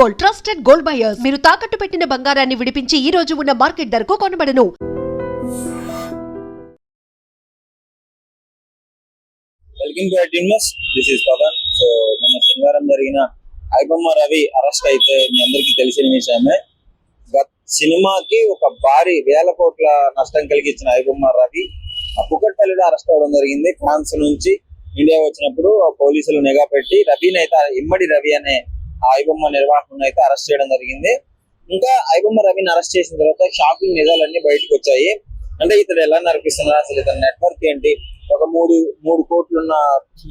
Gold, trusted gold buyers. మీరు తాకట్టు పెట్టిన బంగారాన్ని విడిపించి ఈ రోజు ఉన్న మార్కెట్ ధరకు కొనబడను. Welcome to IT news. This is Pawan. So మన శనివారం జరిగిన ఐబొమ్మ రవి అరెస్ట్ అయితే మీ అందరికీ తెలిసిన విషయమే. సినిమాకి ఒక భారీ వేల కోట్ల నష్టం కలిగించిన ఐబొమ్మ రవి కుకట్పల్లిలో అరెస్ట్ అవ్వడం జరిగింది. ఫ్రాన్స్ నుంచి ఇండియా వచ్చినప్పుడు పోలీసులు నిఘా పెట్టి రవిని అయితే ఇమ్మడి రవి అనే ఐబొమ్మ నిర్వాహకులను అయితే అరెస్ట్ చేయడం జరిగింది. ఇంకా ఐబొమ్మ రవిని అరెస్ట్ చేసిన తర్వాత షాకింగ్ నిజాలన్నీ బయటకు వచ్చాయి. అంటే ఇతడు ఎలా నడిపిస్తున్నారు, అసలు ఇతని నెట్వర్క్ ఏంటి, ఒక మూడు కోట్లున్న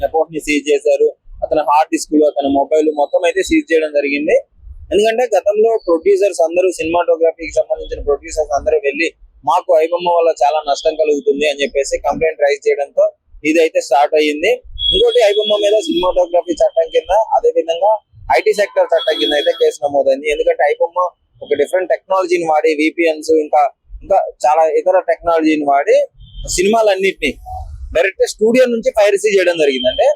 అకౌంట్ ని సీజ్ చేశారు. అతని హార్డ్ డిస్క్లు, అతని మొబైల్ మొత్తం అయితే సీజ్ చేయడం జరిగింది. ఎందుకంటే గతంలో ప్రొడ్యూసర్స్ అందరూ, సినిమాటోగ్రఫీకి సంబంధించిన ప్రొడ్యూసర్స్ అందరూ వెళ్ళి మాకు ఐబొమ్మ వల్ల చాలా నష్టం కలుగుతుంది అని చెప్పేసి కంప్లైంట్ రైజ్ చేయడంతో ఇదైతే స్టార్ట్ అయ్యింది. ఇంకోటి ఐబొమ్మ మీద సినిమాటోగ్రఫీ చట్టం కింద, అదే విధంగా ఐటీ సెక్టర్ చట్టం కింద అయితే కేసు నమోదైంది. ఎందుకంటే ఐబొమ్మ ఒక డిఫరెంట్ టెక్నాలజీని వాడి, విపిఎన్స్ ఇంకా చాలా ఇతర టెక్నాలజీని వాడి సినిమాలన్నింటినీ డైరెక్ట్ స్టూడియో నుంచి పైరసీ చేయడం జరిగింది. అంటే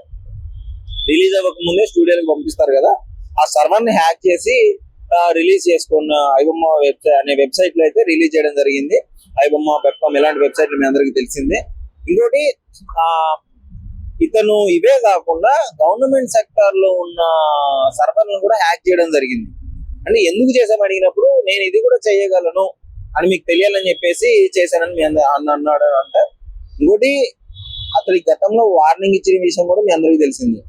రిలీజ్ అవ్వక ముందే స్టూడియోకి పంపిస్తారు కదా, ఆ సర్వర్ ని హ్యాక్ చేసి రిలీజ్ చేసుకున్న ఐబొమ్మ వెబ్సైట్ లో అయితే రిలీజ్ చేయడం జరిగింది. ibomma.com ఇలాంటి వెబ్సైట్లు మీ అందరికీ తెలిసిందే. ఇంకోటి ఇతను ఇవే కాకుండా గవర్నమెంట్ సెక్టర్ లో ఉన్న సర్వర్లను కూడా హ్యాక్ చేయడం జరిగింది. అంటే ఎందుకు చేసామని అడిగినప్పుడు నేను ఇది కూడా చేయగలను అని మీకు తెలియాలని చెప్పేసి చేశానని మీ అన్నాడు అంట. ఇంకోటి అతని గతంలో వార్నింగ్ ఇచ్చిన విషయం కూడా మీ అందరికీ తెలిసింది.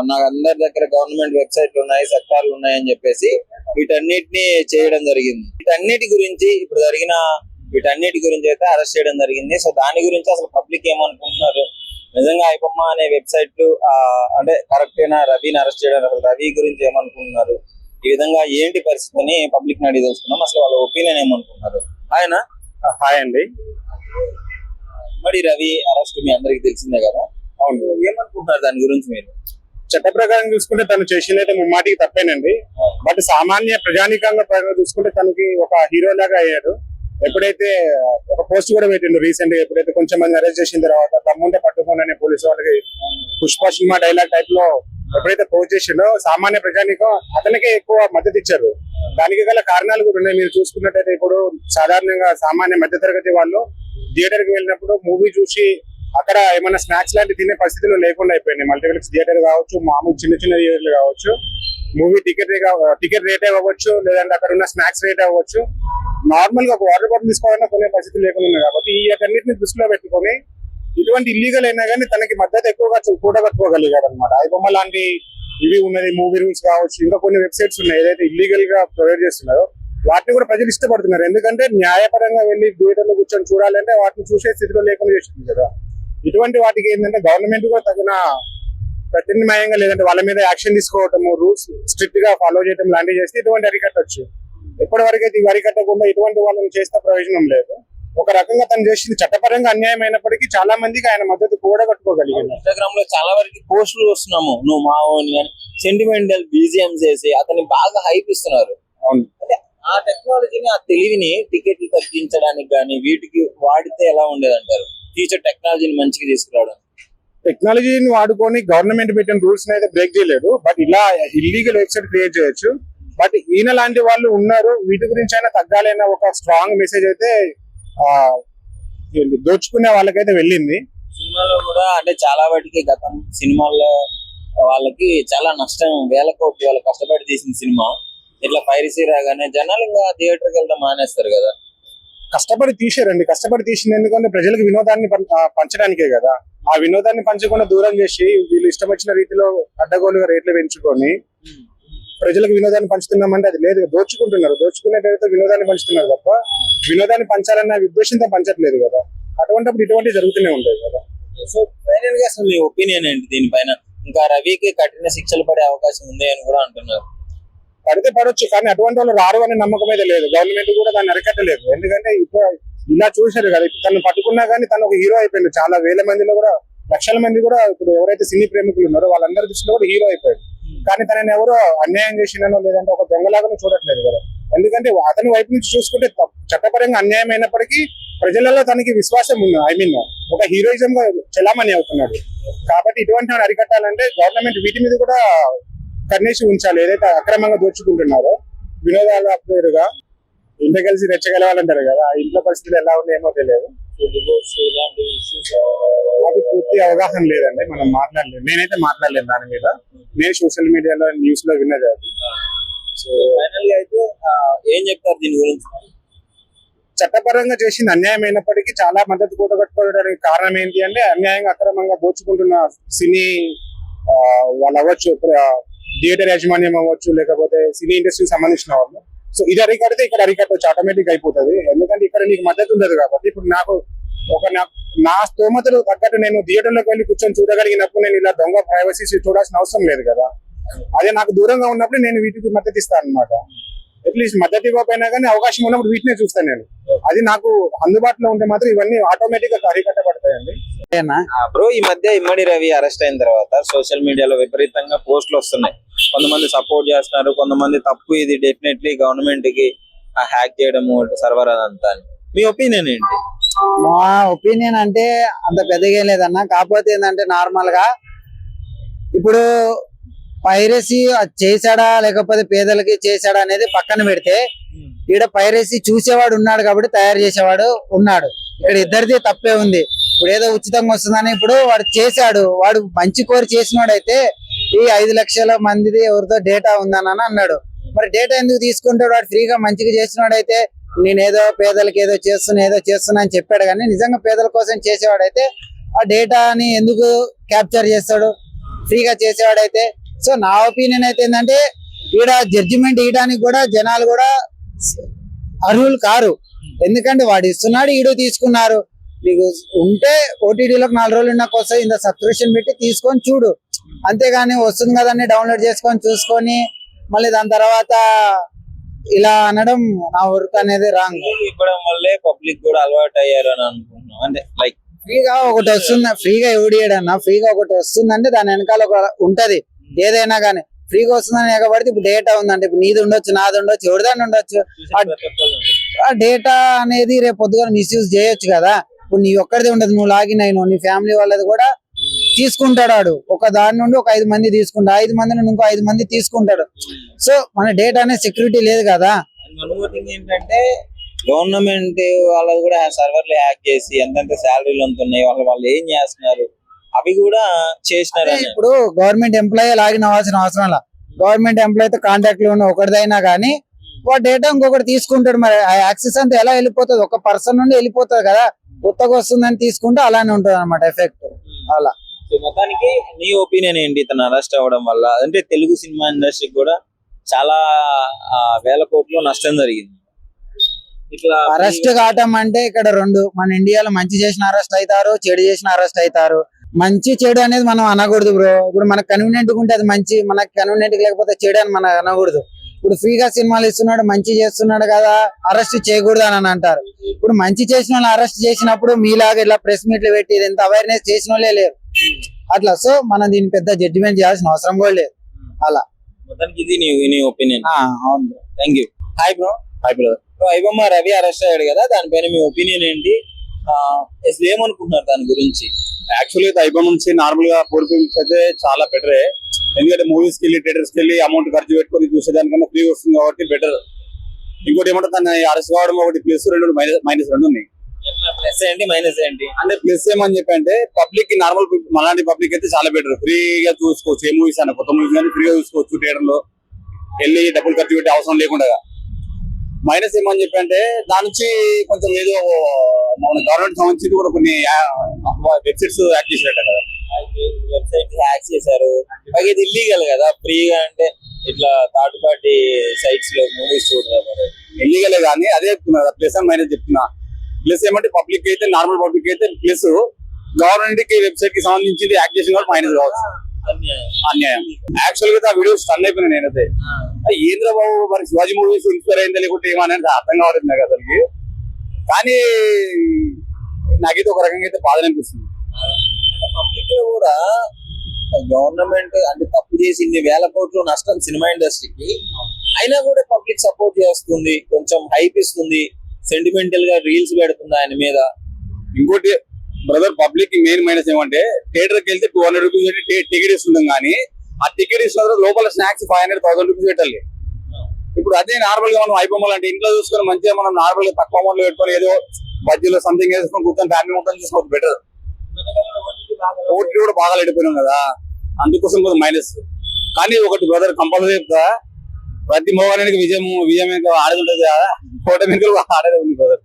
నాకు అందరి దగ్గర గవర్నమెంట్ వెబ్సైట్లు ఉన్నాయి, సెక్టార్లు ఉన్నాయని చెప్పేసి వీటన్నిటిని చేయడం జరిగింది. వీటన్నిటి గురించి అయితే అరెస్ట్ చేయడం జరిగింది. సో దాని గురించి అసలు పబ్లిక్ ఏమనుకుంటున్నారు, నిజంగా ఐబొమ్మ అనే వెబ్సైట్ అంటే కరెక్టేనా, రవిని అరెస్ట్ చేయడం, అసలు రవి గురించి ఏమనుకుంటున్నారు, ఈ విధంగా ఏంటి పరిస్థితి అని పబ్లిక్ ని అడిగి తెలుసుకున్నాం. అసలు వాళ్ళ ఒపీనియన్ ఏమనుకుంటున్నారు. హాయ్ అండి. మరి రవి అరెస్ట్ మీ అందరికి తెలిసిందే కదా, అవును, ఏమనుకుంటున్నారు దాని గురించి మీరు? చట్ట ప్రకారం చూసుకుంటే తను చేసిందైతే ముమ్మాటికి తప్పేనండి. బట్ సామాన్య ప్రజానికంగా చూసుకుంటే తనకి ఒక హీరో లాగా అయ్యాడు. ఎప్పుడైతే ఒక పోస్ట్ కూడా పెట్టిండు రీసెంట్ గా, ఎప్పుడైతే కొంచెం మంది అరెస్ట్ చేసిన తర్వాత తమ్ముంటే పట్టుకోండి అనే పోలీసు వాళ్ళకి పుష్ప సినిమా డైలాగ్ టైప్ లో ఎప్పుడైతే పోస్ట్ చేసిండో సామాన్య ప్రజానికం అతనికే ఎక్కువ మద్దతు ఇచ్చారు. దానికి గల కారణాలు కూడా ఉన్నాయి. మీరు చూసుకున్నట్టయితే ఇప్పుడు సాధారణంగా సామాన్య మధ్యతరగతి వాళ్ళు థియేటర్ కి వెళ్ళినప్పుడు మూవీ చూసి అక్కడ ఏమైనా స్నాక్స్ లాంటి తినే పరిస్థితులు లేకుండా అయిపోయినాయి. మల్టీప్లెక్స్ థియేటర్ కావచ్చు, మామూలు చిన్న థియేటర్లు కావచ్చు, మూవీ టికెట్ రేట్ అవ్వచ్చు, లేదంటే అక్కడ ఉన్న స్నాక్స్ రేట్ అవ్వచ్చు, నార్మల్ గా ఒక వాటర్ బాటిల్ తీసుకోవాలన్నా కొనే పరిస్థితి లేకుండా ఉన్నాయి. కాబట్టి ఈ అన్నింటిని దృష్టిలో పెట్టుకుని ఇటువంటి ఇల్లీగల్ అయినా కానీ తనకి మద్దతు ఎక్కువగా కూడగట్టుకోగలిగాడు అనమాట. ఐబొమ్మ లాంటి ఇవి ఉన్నది, మూవీ రూల్స్ కావచ్చు, ఇంకా కొన్ని వెబ్సైట్స్ ఉన్నాయి ఏదైతే ఇల్లీగల్ గా ప్రొవైడ్ చేస్తున్నారో వాటిని కూడా ప్రజలు ఇష్టపడుతున్నారు. ఎందుకంటే న్యాయపరంగా వెళ్ళి థియేటర్లో కూర్చొని చూడాలంటే వాటిని చూసే స్థితిలో లేకుండా చేసింది కదా. ఇటువంటి వాటికి ఏంటంటే గవర్నమెంట్ కూడా తగిన ప్రత్యామ్నాయంగా లేదంటే వాళ్ళ మీద యాక్షన్ తీసుకోవటము, రూల్స్ స్ట్రిక్ట్ గా ఫాలో చేయడం లాంటివి చేస్తే ఇటువంటి అరికట్టచ్చు. ఎప్పటి వరకు అయితే ఇవి అరికట్టకుండా ఇటువంటి వాళ్ళని చేస్తే ప్రయోజనం లేదు. ఒక రకంగా తను చేసింది చట్టపరంగా అన్యాయం అయినప్పటికీ చాలా మందికి ఆయన మద్దతు కూడగట్టుకోగలిగింది. ఇన్స్టాగ్రామ్ లో చాలా వరకు పోస్టులు వస్తున్నాము, నువ్వు మావోని అని సెంటిమెంటల్ బీజిఎం చేసి అతన్ని బాగా హైప్ ఇస్తున్నారు. అవును, ఆ టెక్నాలజీని, ఆ తెలివిని టికెట్లు తగ్గించడానికి కానీ వీటికి వాడితే ఎలా ఉండేదంటారు? ఫ్యూచర్ టెక్నాలజీని మంచిగా తీసుకురావడం, టెక్నాలజీని వాడుకొని గవర్నమెంట్ పెట్టిన రూల్స్ అయితే బ్రేక్ చేయలేదు. బట్ ఇలా ఇల్లీగల్ వెబ్సైట్ క్రియేట్ చేయొచ్చు. బట్ ఈయన లాంటి వాళ్ళు ఉన్నారు, వీటి గురించి అయినా తగ్గాలన్న ఒక స్ట్రాంగ్ మెసేజ్ అయితే దోచుకునే వాళ్ళకైతే వెళ్ళింది. సినిమాలో కూడా అంటే చాలా వాటికి గతం సినిమాల్లో వాళ్ళకి చాలా నష్టం, వేల కోట్లు వాళ్ళు కష్టపడి తీసిన సినిమా ఇట్లా పైరసీ రాగానే జనాలు ఇంకా థియేటర్కి వెళ్ళడం మానేస్తారు కదా. కష్టపడి తీసారండి, కష్టపడి తీసింది ఎందుకంటే ప్రజలకు వినోదాన్ని పంచడానికే కదా. ఆ వినోదాన్ని పంచకుండా దూరం చేసి వీళ్ళు ఇష్టం వచ్చిన రీతిలో అడ్డగోలుగా రేట్లు పెంచుకొని ప్రజలకు వినోదాన్ని పంచుతున్నామంటే అది లేదు, దోచుకుంటున్నారు. దోచుకునే పేరుతో వినోదాన్ని పంచుతున్నారు తప్ప వినోదాన్ని పంచాలన్న ఉద్దేశంతో పంచట్లేదు కదా. అటువంటిప్పుడు ఇటువంటి జరుగుతూనే ఉంటాయి కదా. సో ఫైనల్ గా అసలు మీ ఒపీనియన్ ఏంటి దీనిపైన? ఇంకా రవికి కఠిన శిక్షలు పడే అవకాశం ఉంది అని కూడా అంటున్నారు. పడితే పడవచ్చు, కానీ అటువంటి వాళ్ళు రారు అనే నమ్మకం అయితే లేదు. గవర్నమెంట్ కూడా దాన్ని అరికట్టలేదు. ఎందుకంటే ఇప్పుడు ఇలా చూశారు కదా, ఇప్పుడు తను పట్టుకున్నా కానీ తను ఒక హీరో అయిపోయింది. చాలా వేల మందిలో కూడా, లక్షల మంది కూడా ఇప్పుడు ఎవరైతే సినీ ప్రేమికులు ఉన్నారో వాళ్ళందరి దృష్టిలో కూడా హీరో అయిపోయాడు. కానీ తనని ఎవరో అన్యాయం చేసినానో లేదంటే ఒక దొంగలాగానో చూడట్లేదు కదా. ఎందుకంటే అతని వైపు నుంచి చూసుకుంటే చట్టపరంగా అన్యాయం అయినప్పటికీ ప్రజలలో తనకి విశ్వాసం ఉంది. ఒక హీరోయిజం గా చలామణి అవుతున్నాడు. కాబట్టి ఇటువంటి అరికట్టాలంటే గవర్నమెంట్ వీటి మీద కూడా కన్నేసి ఉంచాలి. ఏదైతే అక్రమంగా దోచుకుంటున్నారో వినోదాల పేరుగా ఇంట్లో కలిసి రెచ్చగలవాలంటారు కదా, ఆ ఇంట్లో పరిస్థితులు ఎలా ఉన్నాయేమో తెలియదు. అది పూర్తి అవగాహన లేదండి, మనం మాట్లాడలేదు. నేనైతే మాట్లాడలేదు దాని మీద. నేను సోషల్ మీడియాలో న్యూస్ లో విన్నది అది. సో ఫైనల్ గా అయితే ఏం చెప్తారు దీని గురించి? చట్టపరంగా చేసింది అన్యాయం అయినప్పటికీ చాలా మద్దతు కూడగట్టుకోవడానికి కారణం ఏంటి అంటే, అన్యాయంగా అక్రమంగా దోచుకుంటున్న సినీ వాళ్ళు అవ్వచ్చు, థియేటర్ యాజమాన్యం అవ్వచ్చు, లేకపోతే సినీ ఇండస్ట్రీకి సంబంధించిన వాళ్ళు. సో ఇది అరికడితే ఇక్కడ అరికట్టవచ్చు, ఆటోమేటిక్ అయిపోతుంది. ఎందుకంటే ఇక్కడ నీకు మద్దతు ఉండదు కాబట్టి. ఇప్పుడు నాకు నా స్తోమతలు తగ్గట్టు నేను థియేటర్లోకి వెళ్ళి కూర్చొని చూడగలిగినప్పుడు నేను ఇలా దొంగ ప్రైవసీ చూడాల్సిన అవసరం లేదు కదా. అదే నాకు దూరంగా ఉన్నప్పుడు నేను వీటికి మద్దతు ఇస్తాను అనమాట. అట్లీస్ట్ మద్దతు ఇవ్వకపోయినా కానీ అవకాశం ఉన్నప్పుడు వీటినే చూస్తాను నేను. అది నాకు అందుబాటులో ఉంటే మాత్రం ఇవన్నీ ఆటోమేటిక్ గా అరికట్టబడతాయండి. బ్రో, ఈ మధ్య ఇమ్మడి రవి అరెస్ట్ అయిన తర్వాత సోషల్ మీడియాలో విపరీతంగా పోస్టులు వస్తున్నాయి. కొంతమంది సపోర్ట్ చేస్తున్నారు, కొంతమంది తప్పు, ఇది డెఫినెట్లీ గవర్నమెంట్ కి హ్యాక్ చేయడము సర్వర్ అదంతా. మీ ఒపీనియన్ ఏంటి? మా ఒపీనియన్ అంటే అంత పెద్దగా లేదన్న. కాకపోతే ఏంటంటే నార్మల్ గా ఇప్పుడు పైరసీ చేశాడా లేకపోతే పేదలకి చేశాడా అనేది పక్కన పెడితే, ఈడ పైరసీ చూసేవాడు ఉన్నాడు కాబట్టి తయారు చేసేవాడు ఉన్నాడు. ఇక్కడ ఇద్దరిది తప్పే ఉంది. ఇప్పుడు ఏదో ఉచితంగా వస్తుందని ఇప్పుడు వాడు చేశాడు, వాడు మంచి కోరి చేసినోడైతే ఈ 5 లక్షల మందిది ఎవరితో డేటా ఉందని అన్నాడు. మరి డేటా ఎందుకు తీసుకుంటాడు? వాడు ఫ్రీగా మంచిగా చేసినోడైతే నేనేదో పేదలకి ఏదో చేస్తున్నా అని చెప్పాడు. కానీ నిజంగా పేదల కోసం చేసేవాడైతే ఆ డేటాని ఎందుకు క్యాప్చర్ చేస్తాడు ఫ్రీగా చేసేవాడైతే? సో నా ఒపీనియన్ అయితే ఏంటంటే, ఈడ జడ్జిమెంట్ ఇవ్వడానికి కూడా జనాలు కూడా అర్హులు కారు. ఎందుకంటే వాడు ఇస్తున్నాడు, ఈడు తీసుకున్నారు. నీకు ఉంటే ఓటీటీలోకి 4 రోజులు ఉన్నాక వస్తాయి, ఇంత సబ్స్క్రిప్షన్ పెట్టి తీసుకొని చూడు. అంతేగాని వస్తుంది కదని డౌన్లోడ్ చేసుకొని చూసుకొని మళ్ళీ దాని తర్వాత ఇలా అనడం నా వర్క్ అనేది రాంగ్. ఇవ్వడం వల్లే పబ్లిక్ కూడా అలవాటు అయ్యారు అని అనుకుంటున్నాం. అంటే లైక్ ఫ్రీగా ఒకటి వస్తుంది, ఫ్రీగా ఎవడియడన్నా ఫ్రీగా ఒకటి వస్తుందంటే దాని వెనకాల ఒక ఉంటది. ఏదైనా కానీ ఫ్రీగా వస్తుందని ఎగబడితే ఇప్పుడు డేటా ఉందంటే ఇప్పుడు నీది ఉండొచ్చు, నాది ఉండొచ్చు, ఎవరిదాన్ని ఉండొచ్చు. ఆ డేటా అనేది రేపు పొద్దుగా మిస్యూజ్ చేయొచ్చు కదా. ఇప్పుడు నీ ఒక్కడిది ఉండదు, నువ్వు లాగిన్ అయిన నీ ఫ్యామిలీ వాళ్ళది కూడా తీసుకుంటాడు. వాడు ఒక దాని నుండి ఒక 5 మంది తీసుకుంటాడు, 5 మంది నుండి ఇంకో 5 మంది తీసుకుంటాడు. సో మన డేటా అనేది సెక్యూరిటీ లేదు కదా. ఏంటంటే గవర్నమెంట్ వాళ్ళది కూడా సర్వర్లు హ్యాక్ చేసి ఎంతెంత శాలరీలు అంతున్నాయి, వాళ్ళు ఏం చేస్తున్నారు అవి కూడా చేసినారు. ఇప్పుడు గవర్నమెంట్ ఎంప్లాయీ లాగిన్ అవ్వాల్సిన అవసరం లా. గవర్నమెంట్ ఎంప్లాయీతో కాంటాక్ట్ లో ఉన్న ఒకటిదైనా కానీ వాడు డేటా ఇంకొకటి తీసుకుంటాడు. మరి ఆ యాక్సెస్ అంతా ఎలా వెళ్ళిపోతుంది? ఒక పర్సన్ నుండి వెళ్ళిపోతుంది కదా. కొత్తగా వస్తుందని తీసుకుంటే అలానే ఉంటుంది అనమాట ఎఫెక్ట్. అలా మొత్తానికి నీ ఒపీనియన్ ఏంటి ఇతను అరెస్ట్ అవ్వడం వల్ల? అంటే తెలుగు సినిమా ఇండస్ట్రీకి కూడా చాలా వేల కోట్లు నష్టం జరిగింది. ఇట్లా అరెస్ట్ కావటం అంటే ఇక్కడ 2, మన ఇండియాలో మంచి చేసిన అరెస్ట్ అవుతారు, చెడు చేసిన అరెస్ట్ అవుతారు. మంచి చెడు అనేది మనం అనకూడదు బ్రో. ఇప్పుడు మనకు కన్వీనియంట్ ఉంటే అది మంచి, మనకు కన్వీనియంట్ లేకపోతే చెడు అని మనం అనకూడదు. ఇప్పుడు ఫ్రీగా సినిమాలు ఇస్తున్నాడు, మంచి చేస్తున్నాడు కదా, అరెస్ట్ చేయకూడదు అని అంటారు. ఇప్పుడు మంచి చేసిన వాళ్ళు అరెస్ట్ చేసినప్పుడు మీలాగా ఇలా ప్రెస్ మీట్లు పెట్టి ఎంత అవేర్నెస్ చేసిన వాళ్ళే లేరు అట్లా. సో మనం దీన్ని పెద్ద జడ్జిమెంట్ చేయాల్సిన అవసరం కూడా లేదు. అలా మొత్తానికి ఇది నీ ఒపీనియన్. అవును bro. Thank you. Hi bro. IBomma Ravi arrest అయ్యాడు కదా, దానిపైన మీ ఒపీనియన్ ఏంటి? అసలు ఏమనుకుంటున్నారు దాని గురించి? యాక్చువల్లీ ఐబొమ్మ నుంచి నార్మల్ గా పూర్ ఫిల్మ్స్ అయితే చాలా బెటరే. ఎందుకంటే మూవీస్ కి వెళ్ళి థియేటర్స్ కి వెళ్ళి అమౌంట్ ఖర్చు పెట్టుకొని చూసేదానికన్నా ఫ్రీ వస్తుంది కాబట్టి బెటర్. ఇంకోటి ఏమంటే తన అరెస్ట్ కావడం ఒకటి ప్లస్, 2 మైనస్ 2 ఉన్నాయి. ప్లస్ ఏంటి మైనస్ ఏంటి? అంటే ప్లస్ ఏమని చెప్పి అంటే పబ్లిక్ కి నార్మల్ మలాంటి పబ్లిక్ అయితే చాలా బెటర్. ఫ్రీగా చూసుకోవచ్చు, ఏ మూవీస్ అయినా కొత్త మూవీస్ కానీ ఫ్రీగా చూసుకోవచ్చు థియేటర్ లో వెళ్ళి డబ్బులు ఖర్చు పెట్టే అవసరం లేకుండా. మైనస్ ఏమని చెప్పి అంటే దాని నుంచి కొంచెం ఏదో మన గవర్నమెంట్ సంబంధించి కూడా కొన్ని వెబ్సైట్స్ యాక్ట్ చేసినట్టు కదా. వెబ్సైట్ హ్యాక్ చేశారు. పైగా ఇది ఇల్లీగల్ కదా, ఫ్రీగా అంటే ఇట్లా థర్డ్ పార్టీ సైట్స్ లో మూవీస్ చూడరు. ఇల్లీగలే కానీ అదే ప్లస్ అండ్ మైనస్ చెప్తున్నా. ప్లస్ ఏమంటే పబ్లిక్ అయితే నార్మల్ పబ్లిక్ అయితే ప్లస్, గవర్నమెంట్ కి వెబ్సైట్ కి సంబంధించి యాక్ట్ చేసిన కూడా మైనస్ కావచ్చు. అన్యాయం. యాక్చువల్ గా ఆ వీడియో స్టన్ అయిపోయినా నేనైతే. ఏంద్రబాబు మరి శివాజీ మూవీస్ ఇన్స్పైర్ అయింది లేకుంటే ఏమనేది అర్థం కావట్లేదు నాకు అసలుకి. కానీ నాకైతే ఒక రకంగా అయితే బాధ అనిపిస్తుంది. పబ్లిక్ లో కూడా గవర్నమెంట్ అంటే తప్పు చేసి ఇన్ని వేల కోట్లు నష్టం సినిమా ఇండస్ట్రీకి, అయినా కూడా పబ్లిక్ సపోర్ట్ చేస్తుంది, కొంచెం హైప్ ఇస్తుంది, సెంటిమెంటల్ గా రీల్స్ పెడుతుంది ఆయన మీద. ఇంకోటి బ్రదర్, పబ్లిక్ మెయిన్ మైనస్ ఏమంటే థియేటర్ కి వెళ్తే 200 రూపీస్ టికెట్ ఇస్తుంటాం కానీ ఆ టికెట్ ఇచ్చిన తర్వాత లోపల స్నాక్స్ 500,000 రూపీస్ పెట్టాలి. ఇప్పుడు అదే నార్మల్ గా మనం ఐబొమ్మలు అంటే ఇంట్లో చూసుకొని మంచిగా మనం నార్మల్ గా తక్కువ అమౌంట్ పెట్టుకొని ఏదో బడ్జెట్లో సంథింగ్ వేసుకొని కూర్చొని ఫ్యామిలీ మొత్తం చూసుకోవచ్చు బెటర్. ఓటీ కూడా బాగా లేడిపోయినాం కదా, అందుకోసం కొంచెం మైనస్. కానీ ఒకటి బ్రదర్ కంపల్సరీ చెప్తా, ప్రతి మోగానికి విజయం ఆడేది ఉంటుంది కదా, ఓటమి ఆడేది ఉంది బ్రదర్.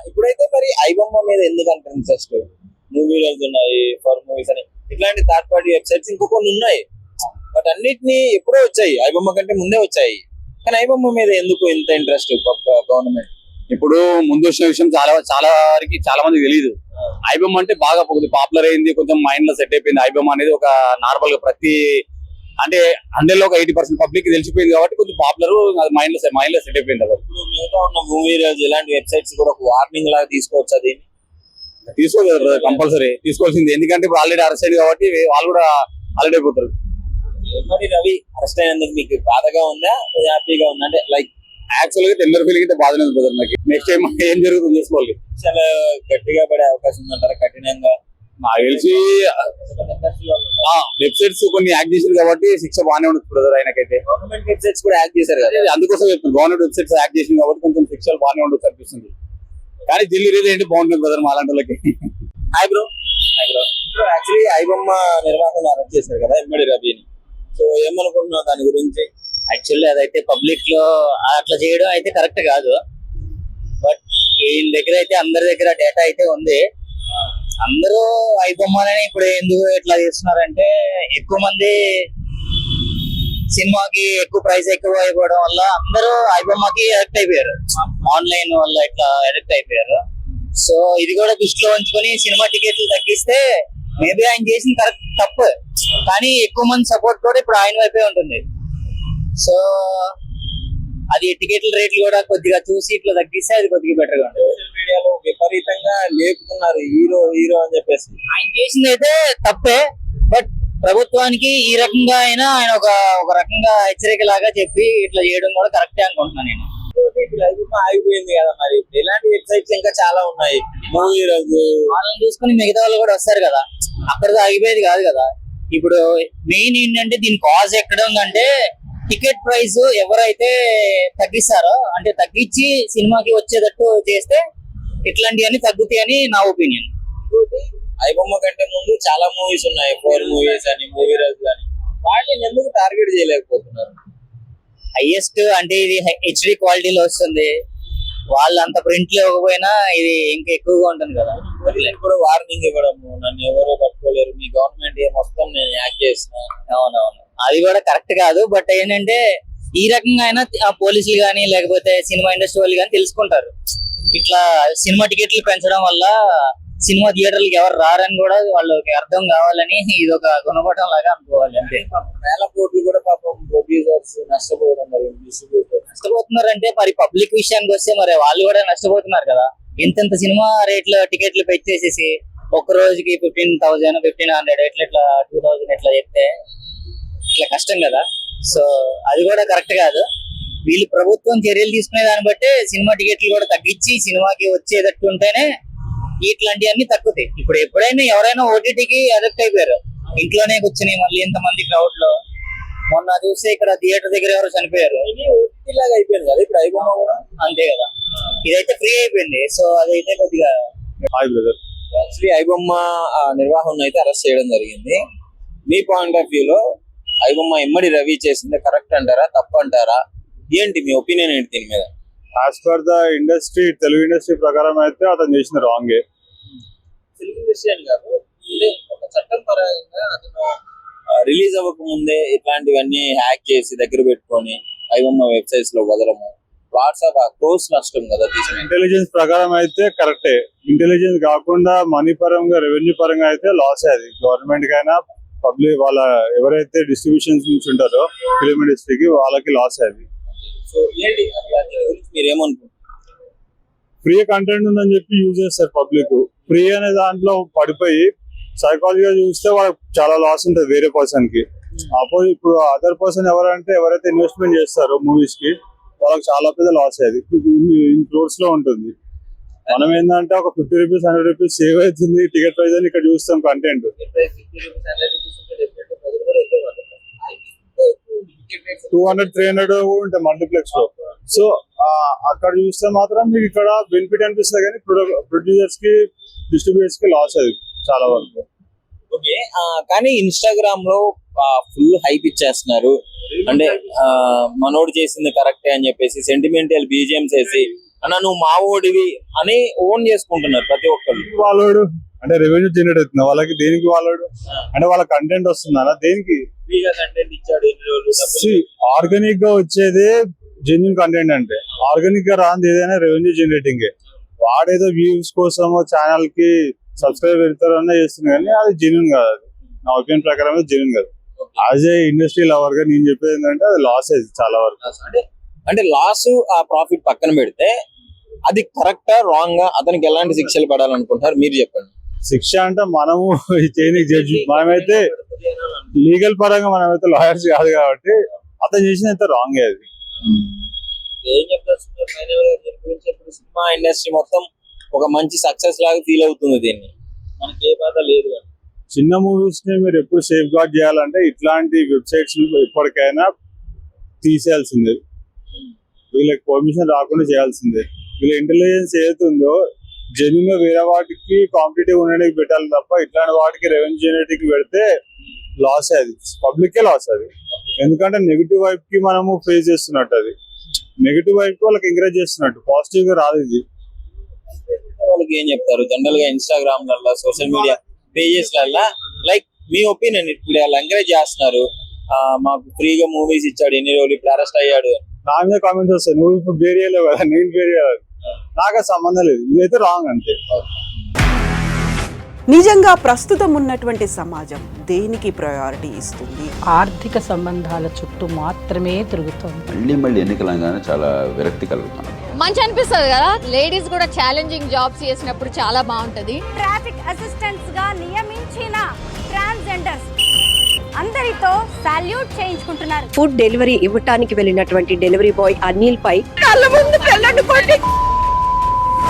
ఇప్పుడైతే మరి ఐబొమ్మ మీద ఎందుకంటే ఇంట్రెస్ట్? మూవీస్ ఉన్నాయి, ఫర్ మూవీస్ అని ఇట్లాంటి థర్డ్ పార్టీ వెబ్సైట్స్ ఇంకో కొన్ని ఉన్నాయి, బట్ అన్నిటిని ఎప్పుడో వచ్చాయి, ఐబొమ్మ కంటే ముందే వచ్చాయి. కానీ ఐబొమ్మ మీద ఎందుకు ఇంత ఇంట్రెస్ట్ గవర్నమెంట్? ఇప్పుడు ముందు వచ్చిన విషయం చాలా వరకు చాలా మందికి తెలియదు. ఐబొమ్మ అంటే బాగా పాపులర్ అయింది, కొంచెం మైండ్ లో సెట్ అయిపోయింది. ఐబొమ్మ అనేది ఒక నార్మల్ గా ప్రతి అంటే 100 లో ఒక 80% పబ్లిక్ తెలిసిపోయింది కాబట్టి కొంచెం పాపులర్ మైండ్ లో సెట్ అయిపోయింది కదా. ఇప్పుడు మిగతా ఉన్న మూవీ రోజు ఇలాంటి వెబ్సైట్స్ కూడా ఒక వార్నింగ్ లాగా తీసుకోవచ్చు. అది తీసుకోలేదు కంపల్సరీ తీసుకోవాల్సింది, ఎందుకంటే ఇప్పుడు ఆల్రెడీ అరెస్ట్ అయింది కాబట్టి వాళ్ళు కూడా ఆల్రెడీ అయిపోతారు. మరి రవి అరెస్ట్ అయినందుకు మీకు బాధగా ఉందా, హ్యాపీగా ఉందా? అంటే లైక్ యాక్చువల్ గా టెండర్ ఫీలింగ్ అయితే బాధనే ఉంది బ్రదర్. నాకు నెక్స్ట్ టైం ఏం జరుగుతుందో చూసుకోవాలి. చాలా గట్టిగా పడే అవకాశం ఉందంటారా? కఠినంగా నాకు తెలిసి వెబ్సైట్స్ కొన్ని యాక్ట్ చేశారు కాబట్టి శిక్ష బాగానే ఉంటుంది బ్రదర్ ఆయనకైతే. గవర్నమెంట్ వెబ్సైట్స్ కూడా యాక్ట్ చేశారు కదా, అందుకోసం చెప్తాను గవర్నమెంట్ వెబ్సైట్స్ యాక్ట్ చేసింది కాబట్టి కొంచెం శిక్షలు బాగానే ఉండొచ్చు అనిపిస్తుంది. కానీ ఢిల్లీ రీతి ఏంటి బాగుంటుంది బ్రదర్ మా అలాంటి వాళ్ళకి. Hi bro. యాక్చువల్లీ ఐబొమ్మ నిర్వాహకులు అరెస్ట్ చేశారు కదా ఇమ్మడి రవిని, సో ఏమనుకుంటున్నావు దాని గురించి? యాక్చువల్లీ అదైతే పబ్లిక్ లో అట్లా చేయడం అయితే కరెక్ట్ కాదు. బట్ వీళ్ళ దగ్గర అయితే అందరి దగ్గర డేటా అయితే ఉంది. అందరూ ఐబొమ్మలని ఇప్పుడు ఎందుకు ఇట్లా చేస్తున్నారంటే ఎక్కువ మంది సినిమాకి ఎక్కువ ప్రైస్ ఎక్కువ అయిపోవడం వల్ల అందరూ ఐబొమ్మకి అడిక్ట్ అయిపోయారు, ఆన్లైన్ వల్ల ఇట్లా అడిక్ట్ అయిపోయారు. సో ఇది కూడా దృష్టిలో ఉంచుకొని సినిమా టికెట్లు తగ్గిస్తే మేబీ ఆయన చేసిన కరెక్ట్ తప్పు, కానీ ఎక్కువ మంది సపోర్ట్ కూడా ఇప్పుడు ఆయన వైపే ఉంటుంది. సో అది టికెట్ల రేట్లు కూడా కొద్దిగా చూసి ఇట్లా తగ్గిస్తే అది కొద్దిగా బెటర్ గా ఉంటుంది. సోషల్ మీడియాలో విపరీతంగా లేపుతున్నారు హీరో హీరో అని చెప్పేసి. ఆయన చేసింది అయితే తప్పే, బట్ ప్రభుత్వానికి ఈ రకంగా అయినా ఆయన ఒక రకంగా హెచ్చరిక లాగా చెప్పి ఇట్లా చేయడం కూడా కరెక్టే అనుకుంటున్నాను నేను. ఇప్పుడు ఐబొమ్మ ఆగిపోయింది కదా, మరి ఇలాంటి వెబ్సైట్స్ ఇంకా చాలా ఉన్నాయి. మూవీ రోజు వాళ్ళని చూసుకుని మిగతా వాళ్ళు కూడా వస్తారు కదా, అక్కడితో ఆగిపోయేది కాదు కదా. ఇప్పుడు మెయిన్ ఏంటంటే దీని కాజ్ ఎక్కడ ఉందంటే టికెట్ ప్రైస్ ఎవరైతే తగ్గిస్తారో అంటే తగ్గించి సినిమాకి వచ్చేటట్టు చేస్తే ఇట్లాంటివన్నీ తగ్గుతాయని నా ఒపీనియన్. ఐబొమ్మ కంటే ముందు చాలా మూవీస్ ఉన్నాయి, 4 మూవీస్ అని, మూవీ రోజు అని, వాటిని ఎందుకు టార్గెట్ చేయలేకపోతున్నారు? హైయెస్ట్ అంటే ఇది హెచ్డి క్వాలిటీలో వస్తుంది, వాళ్ళు అంత ప్రింట్ లో ఇవ్వకపోయినా ఇది ఇంకా ఎక్కువగా ఉంటుంది కదా. ఇప్పుడు వార్నింగ్ ఇవ్వడము, నన్ను ఎవరో పట్టుకోలేరు, మీ గవర్నమెంట్ మొత్తం నేను యాక్ట్ చేస్తున్నా. అవునవును, అది కూడా కరెక్ట్ కాదు. బట్ ఏంటంటే ఈ రకంగా అయినా పోలీసులు కానీ లేకపోతే సినిమా ఇండస్ట్రీ వాళ్ళు కానీ తెలుసుకుంటారు. ఇట్లా సినిమా టికెట్లు పెంచడం వల్ల సినిమా థియేటర్లకు ఎవరు రారని కూడా వాళ్ళకి అర్థం కావాలని ఇది ఒక గుణపటం లాగా అనుకోవాలి అంతే. వేల కోట్లు కూడా పాపం ప్రొడ్యూసర్స్ నష్టపోవడం జరిగింది, డిస్ట్రిబ్యూటర్ నష్టపోతున్నారంటే మరి పబ్లిక్ విషయానికి వస్తే మరి వాళ్ళు కూడా నష్టపోతున్నారు కదా. ఇంత సినిమా రేట్లు టికెట్లు పెంచేసేసి ఒక్క రోజుకి 15,000 1,500 ఇట్లా 2,000 ఇట్లా చెప్తే ఇట్లా కష్టం కదా. సో అది కూడా కరెక్ట్ కాదు. వీళ్ళు ప్రభుత్వం చర్యలు తీసుకునే దాన్ని బట్టి సినిమా టికెట్లు కూడా తగ్గించి సినిమాకి వచ్చేటట్టు ఉంటేనే ఇట్లాంటివన్నీ తగ్గుతాయి. ఇప్పుడు ఎప్పుడైనా ఎవరైనా ఓటీటీకి అడిక్ట్ అయిపోయారు, ఇంట్లోనే కూర్చుని మళ్ళీ ఇంతమంది క్రౌడ్ లో. మొన్న చూస్తే ఇక్కడ థియేటర్ దగ్గర ఎవరు చనిపోయారు, ఓటీటీ లాగా అయిపోయింది కదా ఇప్పుడు ఐబొమ్మ కూడా. అంతే కదా, ఇదైతే ఫ్రీ అయిపోయింది. సో అదైతే కొద్దిగా యాక్చువల్లీ ఐబొమ్మ నిర్వాహకులను అయితే అరెస్ట్ చేయడం జరిగింది. మీ పాయింట్ ఆఫ్ వ్యూ లో ఐబొమ్మ ఇమ్మడి రవి చేసింది కరెక్ట్ అంటారా, తప్పు అంటారా? ఏంటి మీ ఒపీనియన్ ఏంటి దీని మీద? As per the industry, Telugu industry ప్రకారం అయితే అతను చేసిన రాంగే. తెలుగు ఇండస్ట్రీ అని కాదు, అంటే ఒక చట్టం పరంగా అతను రిలీజ్ అవ్వక ముందే ఇట్లాంటివన్నీ హ్యాక్ చేసి దగ్గర పెట్టుకొని ఐబొమ్మ వెబ్సైట్స్ లో వదలము, వాట్సాప్ క్రోస్ నష్టం కదా తీసుకుని. ఇంటెలిజెన్స్ ప్రకారం అయితే కరెక్టే. ఇంటెలిజెన్స్ కాకుండా మనీ పరంగా, రెవెన్యూ పరంగా అయితే లాస్. అది గవర్నమెంట్ కైనా పబ్లిక్ వాళ్ళ ఎవరైతే డిస్ట్రిబ్యూషన్స్ నుంచి ఉంటారో ఫిలిం ఇండస్ట్రీకి వాళ్ళకి లాస్. అది సో ఏంటి మీరేమనుకుంటున్నారు? ఫ్రీ కంటెంట్ ఉందని చెప్పి యూజ్ చేస్తారు పబ్లిక్. ఫ్రీ అనే దాంట్లో పడిపోయి సైకాలజీగా చూస్తే వాళ్ళకి చాలా లాస్ ఉంటుంది వేరే పర్సన్ కి. అపోజిట్ ఇప్పుడు అదర్ పర్సన్ ఎవరైతే ఇన్వెస్ట్మెంట్ చేస్తారో మూవీస్ కి వాళ్ళకి చాలా పెద్ద లాస్. అది క్రోర్స్ లో ఉంటుంది. మనం ఏంటంటే ఒక 50 రూపీస్ 100 రూపీస్ సేవ్ అవుతుంది టికెట్ ప్రైస్ అని ఇక్కడ చూస్తాం కంటెంట్. 200-300 కూడా ఉంటాయి మల్టీప్లెక్స్ లో. సో అక్కడ చూస్తే మాత్రం మీకు ఇక్కడ బెనిఫిట్ అనిపిస్తుంది కానీ ప్రొడ్యూసర్స్ కి డిస్ట్రిబ్యూటర్స్ కి లాస్ అది చాలా వరకు. ఓకే, కానీ ఇన్స్టాగ్రామ్ లో ఫుల్ హైప్ ఇచ్చేస్తున్నారు. అంటే మనోడు చేసింది కరెక్టే అని చెప్పేసి సెంటిమెంటల్ బీజిఎంస్ వేసి అన్న నువ్వు మావోడివి అని ఓన్ చేసుకుంటున్నారు ప్రతి ఒక్కళ్ళు. వాళ్ళోడు అంటే రెవెన్యూ జనరేట్ అవుతుంది వాళ్ళకి, దేనికి వాళ్ళోడు అంటే వాళ్ళ కంటెంట్ వస్తుందా దేనికి? ఫ్రీగా కంటెంట్ ఇచ్చాడు ఎన్ని రోజులు. ఆర్గానిక్ గా వచ్చేదే జెన్యున్ కంటెంట్. అంటే ఆర్గానిక్ గా రాంది ఏదైనా రెవెన్యూ జనరేటింగ్. వాడేదో వ్యూస్ కోసం ఛానల్ కి సబ్స్క్రైబ్ పెడతారన్నా చేస్తుంది కానీ అది జెన్యున్ కాదు. అది నా ఒపీనియన్ ప్రకారం జెన్యున్ కాదు. యాజ్ ఏ ఇండస్ట్రీ లవర్ గా నేను చెప్పేది ఏంటంటే అది లాస్ అయింది చాలా వరకు. అంటే లాస్ ఆ ప్రాఫిట్ పక్కన పెడితే అది కరెక్టా రాంగ్ గా, అతనికి ఎలాంటి శిక్షలు పడాలనుకుంటారు మీరు చెప్పండి. శిక్ష అంటే మనము చేయని జడ్జి, మనమైతే లీగల్ పరంగా మనమైతే లాయర్స్ కాదు కాబట్టి అతను చేసినంత రాంగ్ అది. ఏం చెప్తారు దీని గురించి? ఇప్పుడు సినిమా ఇండస్ట్రీ మొత్తం ఒక మంచి సక్సెస్ లాగా ఫీల్ అవుతుంది, దీన్ని మనకి ఏ బాధ లేదు. చిన్న మూవీస్ ని మీరు ఎప్పుడు సేఫ్ గార్డ్ చేయాలంటే ఇట్లాంటి వెబ్సైట్స్ ఎప్పటికైనా తీసేయాల్సిందే, వీళ్ళకి పర్మిషన్ రాకుండా చేయాల్సిందే. వీళ్ళ ఇంటెలిజెన్స్ ఏదైతుందో జెన్యున్ గా వేరే వాటికి కాంపిటేటివ్ ఉండడానికి పెట్టాలి తప్ప ఇట్లాంటి వాటికి రెవెన్యూ జనరేటింగ్ పెడితే లాస్. అది పబ్లిక్ లాస్ అది. ఎందుకంటే నెగిటివ్ వైపు కి మనము ఫేస్ చేస్తున్నట్టు, అది నెగిటివ్ వైపు వాళ్ళకి ఎంకరేజ్ చేస్తున్నట్టు, పాజిటివ్ గా రాదు ఇది. వాళ్ళకి ఏం చెప్తారు జనరల్ గా ఇన్స్టాగ్రామ్ లలో సోషల్ మీడియా పేజెస్ లలో, లైక్ మీ ఒపీనియన్, ఇప్పుడు వాళ్ళు ఎంకరేజ్ చేస్తున్నారు మాకు ఫ్రీగా మూవీస్ ఇచ్చాడు ఎన్ని రోజులు ఇప్పుడు అరెస్ట్ అయ్యాడు, నా మీద కామెంట్స్ వస్తాయి నువ్వు ఇప్పుడు బేర్ చేయలేవు కదా, నేను బేర్ చేయాలి, నాకు సంబంధం లేదు, ఇదైతే రాంగ్ అంతే. నిజంగా ప్రస్తుతం ఉన్నటువంటి సమాజం దేనికి ప్రయారిటీ ఇస్తుంది? ఆర్థిక సంబంధాల చుట్టూ మాత్రమే తిరుగుతోంది. మళ్ళీ ఎన్నికలంగానే చాలా విరక్తి కలుగుతాను. మంచి అనిపిస్తుంది కదా, లేడీస్ కూడా ఛాలెంజింగ్ జాబ్స్ చేసినప్పుడు చాలా బాగుంటది. ట్రాఫిక్ అసిస్టెంట్స్ గా నియమించిన ట్రాన్స్జెండర్స్ అందరితో సాల్యూట్ చేయించుకుంటున్నారు. ఫుడ్ డెలివరీ ఇవ్వటానికి వెళ్ళినటువంటి డెలివరీ బాయ్ అనిల్ పై కళ్ళ ముందు